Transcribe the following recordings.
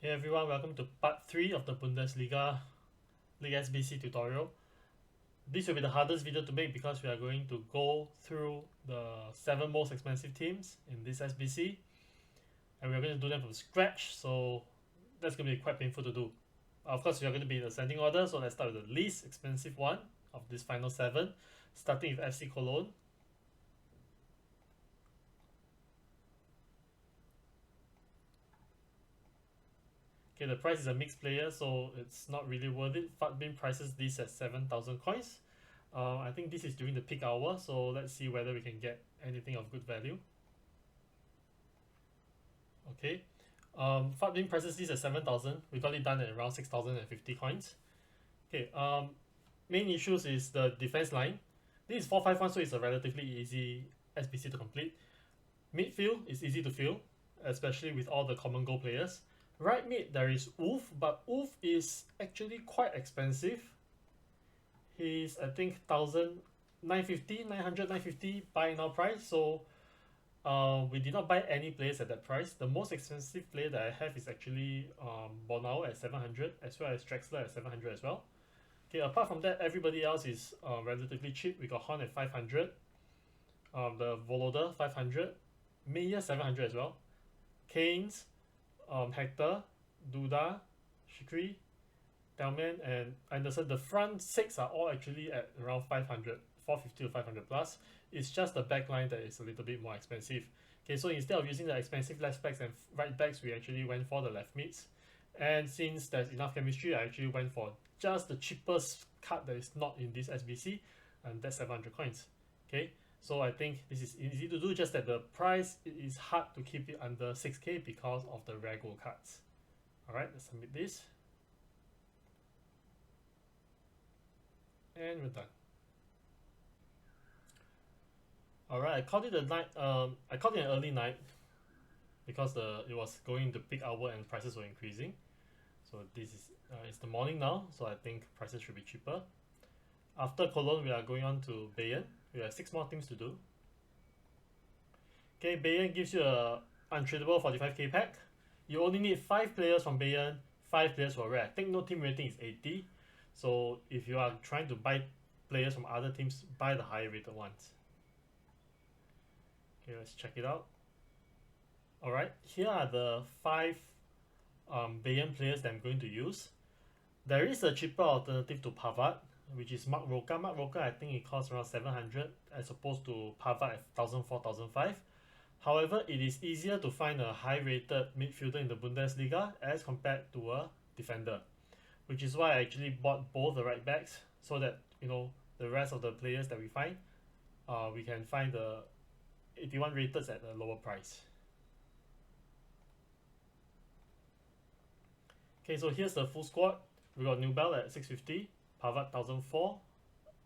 Hey everyone, welcome to part 3 of the Bundesliga League SBC tutorial. This will be the hardest video to make because we are going to go through the 7 most expensive teams in this SBC and we're going to do them from scratch, so that's going to be quite painful to do. Of course, we are going to be in ascending order, so let's start with the least expensive one of this final 7, starting with FC Koln. Okay, the price is a mixed player, so it's not really worth it. FUT prices this at 7,000 coins. I think this is during the peak hour, so let's see whether we can get anything of good value. Okay, FUT prices this at 7,000. We got it done at around 6,050 coins. Okay, main issues is the defense line. This is 4-5-1, so it's a relatively easy SBC to complete. Midfield is easy to fill, especially with all the common goal players. Right mid, there is Wolf, but Wolf is actually quite expensive. He's, I think, 950, 900, 950 buy now price. So we did not buy any players at that price. The most expensive player that I have is actually Bonao at 700, as well as Drexler at 700 as well. Okay, apart from that, everybody else is relatively cheap. We got Horn at 500, the Voloder 500, Meyer 700 as well, Keynes, Hector, Duda, Shikri, Telman, and Anderson. The front 6 are all actually at around 500, 450 to 500 plus. It's just the back line that is a little bit more expensive. Okay, so instead of using the expensive left backs and right backs, we actually went for the left mids. And since there's enough chemistry, I actually went for just the cheapest card that is not in this SBC, and that's 700 coins. Okay, so I think this is easy to do, just that the price, it is hard to keep it under 6k because of the rare gold cards. Alright, let's submit this. And we're done. Alright, I called it a night. I called it an early night because it was going to peak hour and prices were increasing. So this is it's the morning now, so I think prices should be cheaper. After Cologne, we are going on to Bayern. We have 6 more teams to do. Okay, Bayern gives you a untradeable 45k pack. You only need 5 players from Bayern, 5 players for rare. Take note, team rating is 80. So if you are trying to buy players from other teams, buy the higher rated ones. Okay, let's check it out. Alright, here are the 5 Bayern players that I'm going to use. There is a cheaper alternative to Pavard, which is Mark Roca. Mark Roca, I think it costs around 700 as opposed to Pavard at 1,004, 1,005. However, it is easier to find a high rated midfielder in the Bundesliga as compared to a defender, which is why I actually bought both the right backs so that the rest of the players that we find, we can find the 81 rated at a lower price. Okay, so here's the full squad. We got Newbell at 650, Pavard 1,004,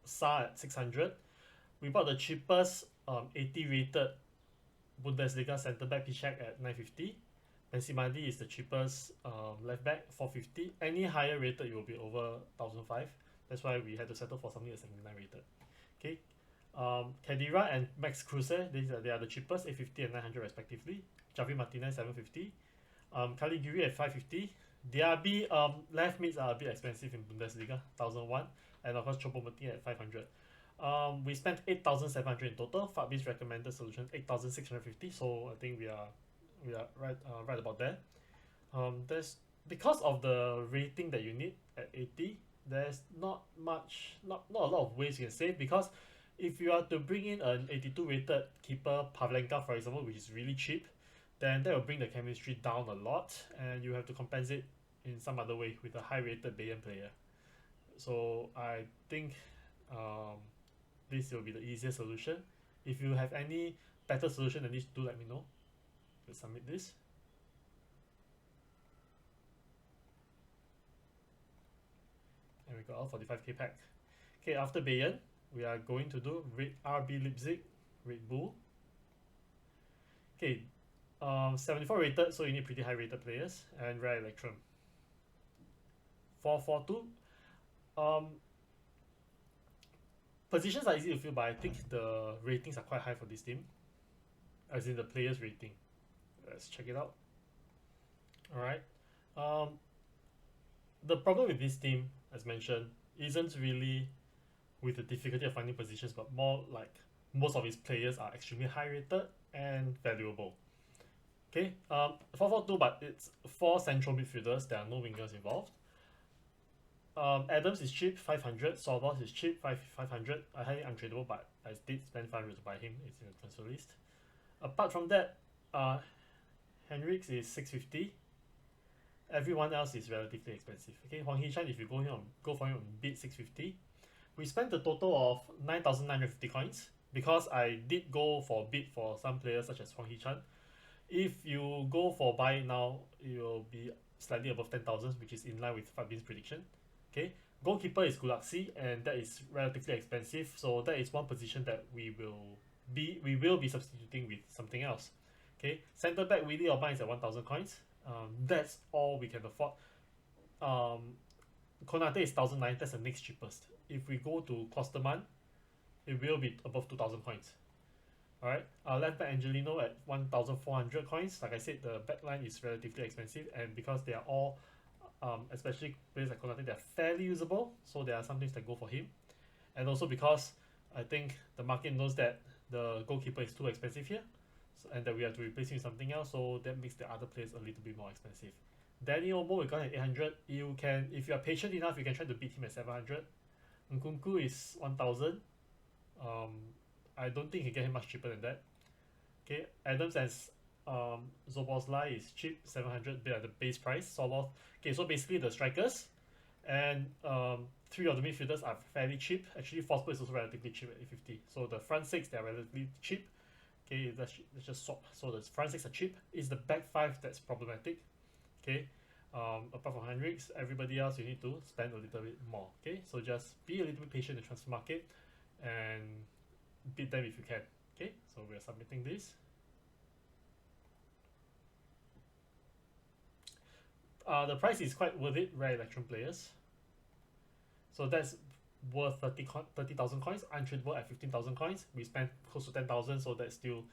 Sa at 600. We bought the cheapest 80 rated Bundesliga centre back Piszczek at 950. Bensimadi is the cheapest left back, 450. Any higher rated, it will be over 1,005. That's why we had to settle for something that's 79 rated. Okay, Khedira and Max Kruse, they are the cheapest, 850 and 900 respectively. Javi Martinez 750. Caliguri at 550. Diaby, left mids are a bit expensive in Bundesliga, 1,001, and of course Choupo-Moting at 500. We spent 8,700 in total. FUT's recommended solution 8,650. So I think we are right about there. There's because of the rating that you need at 80. There's not a lot of ways you can save, because if you are to bring in an 82 rated keeper Pavlenka, for example, which is really cheap, then that will bring the chemistry down a lot, and you have to compensate in some other way with a high rated Bayern player. So I think this will be the easiest solution. If you have any better solution than this, do let me know. Let's submit this. And we got our 45k pack. Okay, after Bayern, we are going to do RB Leipzig, Red Bull. Okay, 74 rated, so you need pretty high rated players, and rare Electrum. 442. Positions are easy to fill, but I think the ratings are quite high for this team, as in the players rating. Let's check it out. Alright, Um, the problem with this team, as mentioned, isn't really with the difficulty of finding positions, but more like most of his players are extremely high rated and valuable. Okay, 4-4-2, but it's four central midfielders. There are no wingers involved. Adams is cheap, 500. Sorbos is cheap, 500. I highly untradeable, but I did spend 500 to buy him. It's in the transfer list. Apart from that, Henriks is 650. Everyone else is relatively expensive. Okay, Huang Hee-chan, if you go for him on bid 650. We spent a total of 9,950 coins because I did go for bid for some players such as Huang Hee-chan. If you go for buy now, it will be slightly above 10,000, which is in line with Fabin's prediction. Okay, goalkeeper is Gulaxi, and that is relatively expensive. So that is one position that we will be substituting with something else. Okay, centre back Willie Orban is at 1,000 coins. That's all we can afford. Konate is 1,009. That's the next cheapest. If we go to Klosterman, it will be above 2,000 coins. Alright, left back Angelino at 1,400 coins. Like I said, the back line is relatively expensive, and because they are all, especially players like Konate, they're fairly usable, so there are some things that go for him. And also because I think the market knows that the goalkeeper is too expensive here, so, and that we have to replace him with something else, so that makes the other players a little bit more expensive. Danny Olmo, we got at 800. You can, if you are patient enough, you can try to beat him at 700. Nkunku is 1,000. I don't think you can get him much cheaper than that. Okay, Adams as Zoboslai is cheap, 700, at the base price. Soloth. Okay, so basically the strikers and three of the midfielders are fairly cheap. Actually, Forsberg is also relatively cheap at 850. So the front six, they are relatively cheap. Okay, let's just swap. So the front six are cheap. It's the back five that's problematic. Okay, apart from Hendricks, everybody else you need to spend a little bit more. Okay, so just be a little bit patient in the transfer market and beat them if you can. Okay, so we are submitting this. The price is quite worth it, rare electron players. So that's worth 30,000 coins, untradeable at 15,000 coins. We spent close to 10,000, so that's still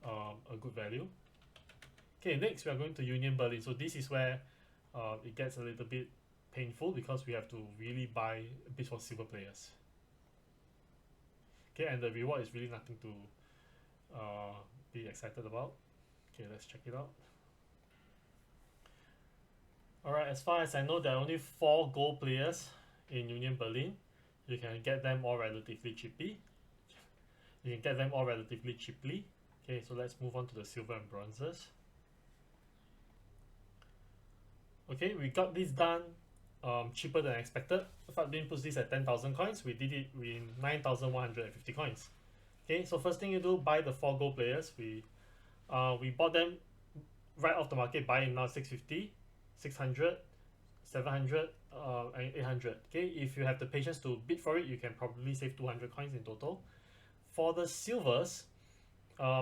a good value. Okay, next we are going to Union Berlin. So this is where it gets a little bit painful because we have to really buy a bit for silver players. Okay, and the reward is really nothing to be excited about. Okay, let's check it out. Alright, as far as I know, there are only 4 gold players in Union Berlin. You can get them all relatively cheaply. Okay, so let's move on to the silver and bronzes. Okay, we got this done cheaper than expected. Fabin puts this at 10,000 coins. We did it with 9,150 coins. Okay, so first thing you do, buy the 4 gold players. We bought them right off the market, buying now 650, 600, 700, and 800. Okay, if you have the patience to bid for it, you can probably save 200 coins in total. For the silvers,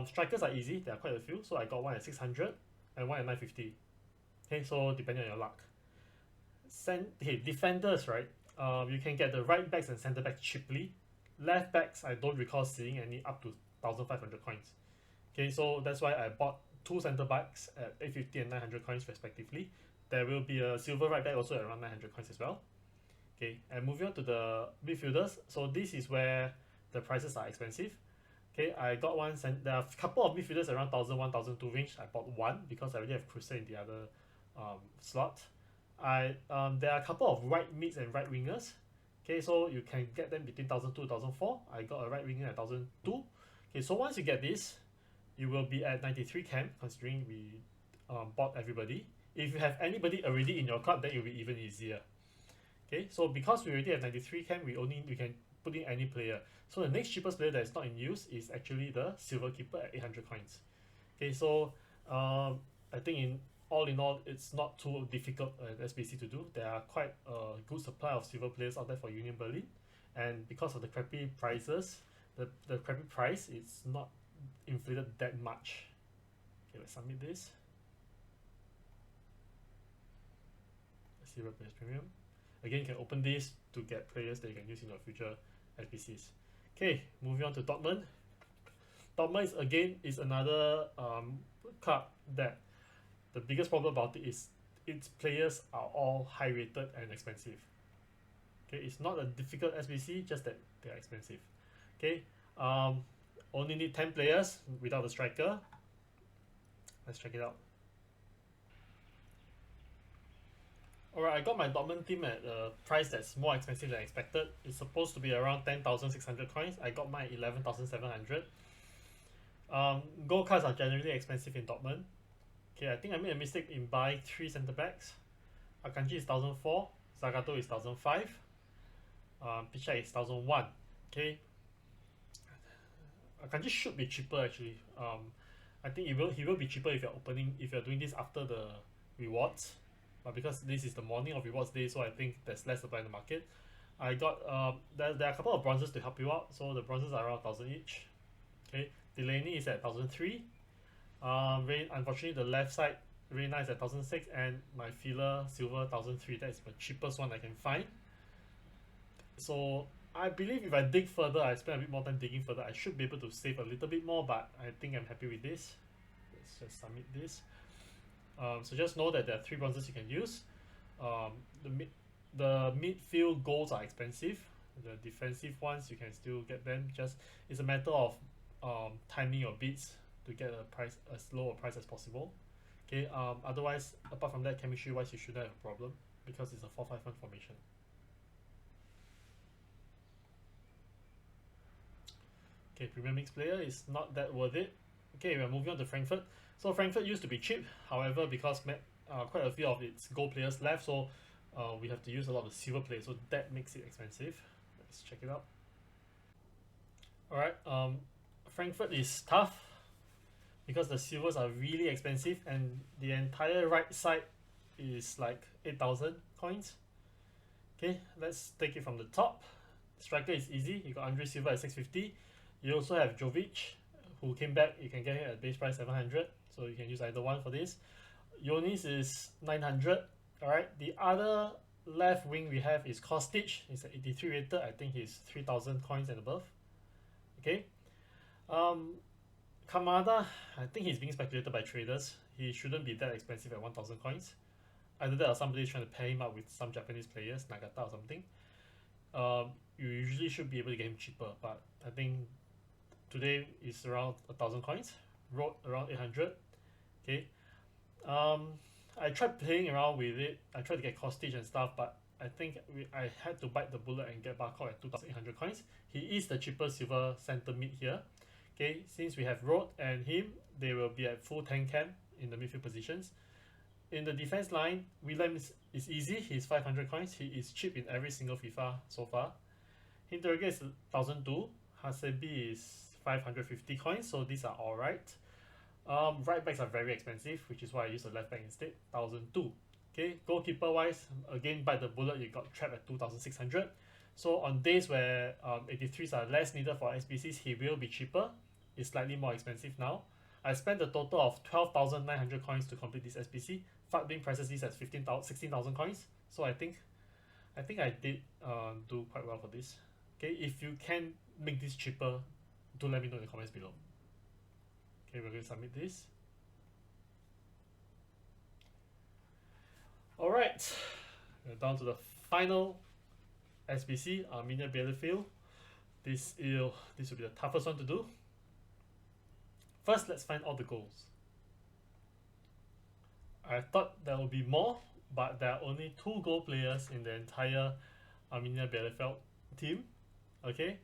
strikers are easy. There are quite a few. So I got one at 600 and one at 950. Okay, so depending on your luck. Defenders, right? You can get the right backs and centre backs cheaply. Left backs, I don't recall seeing any up to 1,500 coins. Okay, so that's why I bought 2 centre backs at 850 and 900 coins respectively. There will be a silver right back also at around 900 coins as well. Okay, and moving on to the midfielders. So this is where the prices are expensive. Okay, I got one. There are a couple of midfielders around 1,000, 1,002 range. I bought one because I already have Cruiser in the other slot. There are a couple of right mids and right wingers. Okay, so you can get them between 1,002 and 1,004. I got a right winger at 1,002. Okay, so once you get this, you will be at 93 camp, considering we bought everybody. If you have anybody already in your club, then it will be even easier. Okay, so because we already have 93 camp, we can put in any player. So the next cheapest player that is not in use is actually the silver keeper at 800 coins. Okay, so I think all in all, it's not too difficult at SBC to do. There are quite a good supply of silver players out there for Union Berlin, and because of the crappy prices, the crappy price, it's not inflated that much. Okay, let's submit this. Silver players premium. Again, you can open this to get players that you can use in your future SBCs. Okay, moving on to Dortmund. Dortmund is another card that the biggest problem about it is its players are all high rated and expensive. Okay, it's not a difficult SBC, just that they are expensive. Okay, only need 10 players without a striker. Let's check it out. Alright, I got my Dortmund team at a price that's more expensive than expected. It's supposed to be around 10,600 coins. I got mine 11,700. Gold cards are generally expensive in Dortmund. Okay, I think I made a mistake in buying 3 centre backs. Akanji is 1,004, Zagato is 1,005, Pichai is 1,001. Okay, Akanji should be cheaper actually. I think he will be cheaper if you're doing this after the rewards. But because this is the morning of rewards day, so I think there's less supply in the market. I got there are a couple of bronzes to help you out, so the bronzes are around 1,000 each. Okay, Delaney is at 1,003. Unfortunately, the left side Reina is at 1,006, and my filler silver 1,003. That is the cheapest one I can find. So I believe if I dig further, I spend a bit more time digging further, I should be able to save a little bit more. But I think I'm happy with this. Let's just submit this. So just know that there are 3 bronzes you can use. The midfield goals are expensive. The defensive ones you can still get them. Just it's a matter of timing your bids to get a price as low a price as possible. Okay. Otherwise, apart from that, chemistry wise, you shouldn't have a problem because it's a 4-5-1 formation. Okay, Premier Mix player is not that worth it. Okay, we're moving on to Frankfurt. So Frankfurt used to be cheap, however, because quite a few of its gold players left, so we have to use a lot of the silver players, so that makes it expensive. Let's check it out. Alright, Frankfurt is tough because the silvers are really expensive, and the entire right side is like 8,000 coins. Okay, let's take it from the top. Striker is easy. You got Andre Silva at 650. You also have Jovic, who came back. You can get him at base price 700, so you can use either one for this. Yonis is 900. Alright, the other left wing we have is Kostic. He's at 83 rated. I think he's 3,000 coins and above. Okay. Kamada, I think he's being speculated by traders. He shouldn't be that expensive at 1,000 coins. Either that or somebody's trying to pair him up with some Japanese players, Nagata or something. You usually should be able to get him cheaper, but I think today is around 1,000 coins. Road around 800. Okay. I tried playing around with it. I tried to get Kostic and stuff, but I think I had to bite the bullet and get Barkov at 2,800 coins. He is the cheapest silver center mid here. Okay, since we have Road and him, they will be at full 10 cam in the midfield positions. In the defense line, Williams is easy. He's 500 coins. He is cheap in every single FIFA so far. Hinterega is 1,002. Hasebi is 550 coins, so these are alright. Right backs are very expensive, which is why I use the left back instead. 1,002. Okay, goalkeeper wise, again by the bullet, you got trapped at 2,600. So on days where 83s are less needed for SBCs, he will be cheaper. It's slightly more expensive now. I spent a total of 12,900 coins to complete this SBC. FUT being prices this as 16,000 coins. So I think I did do quite well for this. Okay, if you can make this cheaper, do let me know in the comments below. Okay, we're going to submit this. Alright, we're down to the final SBC, Arminia Bielefeld. This will be the toughest one to do. First, let's find all the goals. I thought there would be more, but there are only 2 goal players in the entire Arminia Bielefeld team. Okay,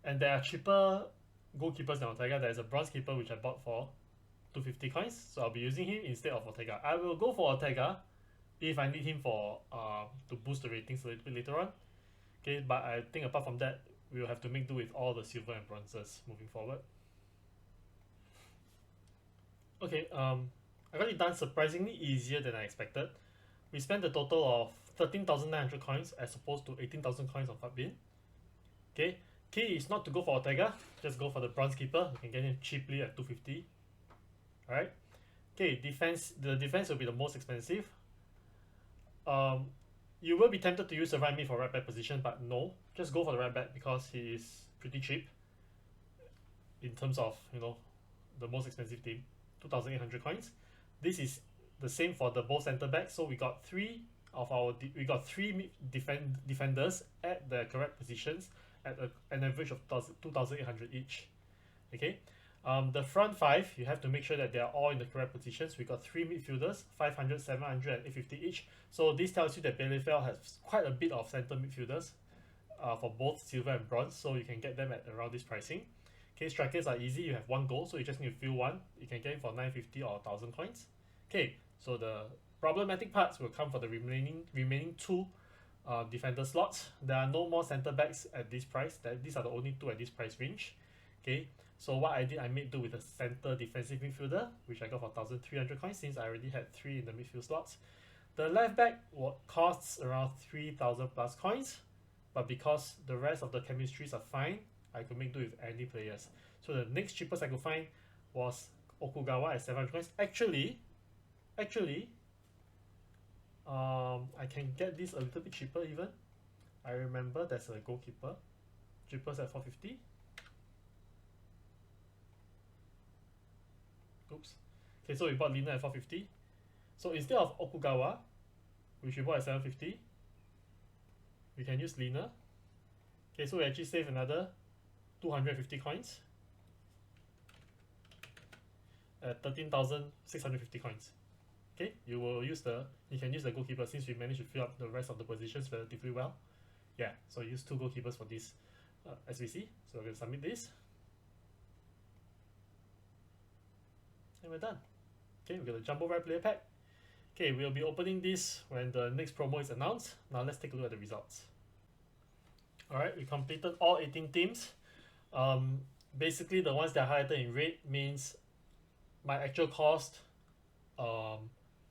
and there are cheaper goalkeepers than Ortega. There is a bronze keeper which I bought for 250 coins, so I'll be using him instead of Ortega. I will go for Ortega if I need him for to boost the ratings a little bit later on. Okay, but I think apart from that, we will have to make do with all the silver and bronzes moving forward. Okay, I got it done surprisingly easier than I expected. We spent a total of 13,900 coins as opposed to 18,000 coins on FUTBin. Okay, key is not to go for Ortega, just go for the bronze keeper. You can get him cheaply at 250. Alright. Okay, defense. The defense will be the most expensive. You will be tempted to use the right mid for right back position, but no, just go for the right back because he is pretty cheap in terms of, you know, the most expensive team. 2,800 coins. This is The same for the both centre backs. So we got three defenders at the correct positions at an average of 2,800 each. Okay. The front five, you have to make sure that they are all in the correct positions. We got three midfielders, 500, 700, and 850 each. So this tells you that Bielefeld has quite a bit of centre midfielders for both silver and bronze, so you can get them at around this pricing. Okay, strikers are easy. You have one goal, so you just need to fill one. You can get it for 950 or 1,000 coins. Okay, so the problematic parts will come for the remaining two defender slots. There are no more centre backs at this price. These are the only two at this price range. Okay. So what I did, I made do with a center defensive midfielder, which I got for 1,300 coins since I already had 3 in the midfield slots. The left back costs around 3,000 plus coins, but because the rest of the chemistries are fine, I could make do with any players. So the next cheapest I could find was Okugawa at 700 coins. Actually, I can get this a little bit cheaper even. I remember there's a goalkeeper, cheapest at 450. Oops. Okay, so we bought Lina at 450. So instead of Okugawa, which we bought at 750, we can use Lina. Okay, so we actually save another 250 coins at 13,650 coins. Okay, you can use the goalkeeper since we managed to fill up the rest of the positions relatively well. Yeah, so use 2 goalkeepers for this SBC. So we're going to submit this. And we're done. Okay, we got the Jumbo Rare Player Pack. Okay, we'll be opening this when the next promo is announced. Now let's take a look at the results. Alright, we completed all 18 teams. Basically, the ones that are highlighted in red means my actual cost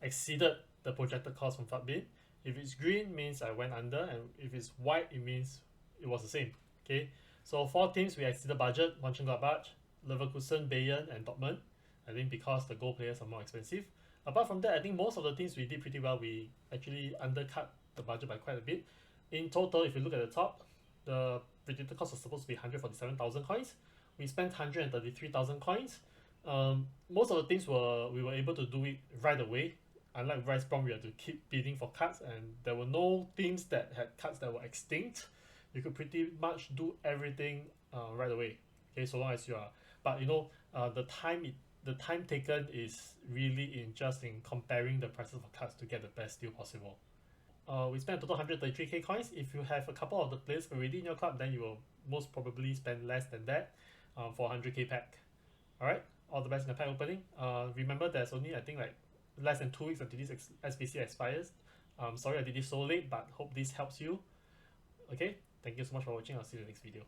exceeded the projected cost from FUT. If it's green, means I went under, and if it's white, it means it was the same. Okay, so 4 teams we exceeded budget: Mönchengladbach, Leverkusen, Bayern, and Dortmund. I think because the goal players are more expensive. Apart from that, I think most of the teams we did pretty well. We actually undercut the budget by quite a bit. In total, if you look at the top, the predicted cost was supposed to be 147,000 coins. We spent 133,000 coins. Most of the things we were able to do it right away. Unlike Rice Bomb, we had to keep bidding for cards, and there were no teams that had cards that were extinct. You could pretty much do everything right away. Okay, so long as you are. But you know, the time taken is really in comparing the prices of cards to get the best deal possible. We spent a total 133k coins. If you have a couple of the players already in your club, then you will most probably spend less than that for 100k pack. Alright, all the best in the pack opening. Remember, there's only, I think, like less than 2 weeks until this SBC expires. Sorry I did this so late, but hope this helps you. Okay, thank you so much for watching. I'll see you in the next video.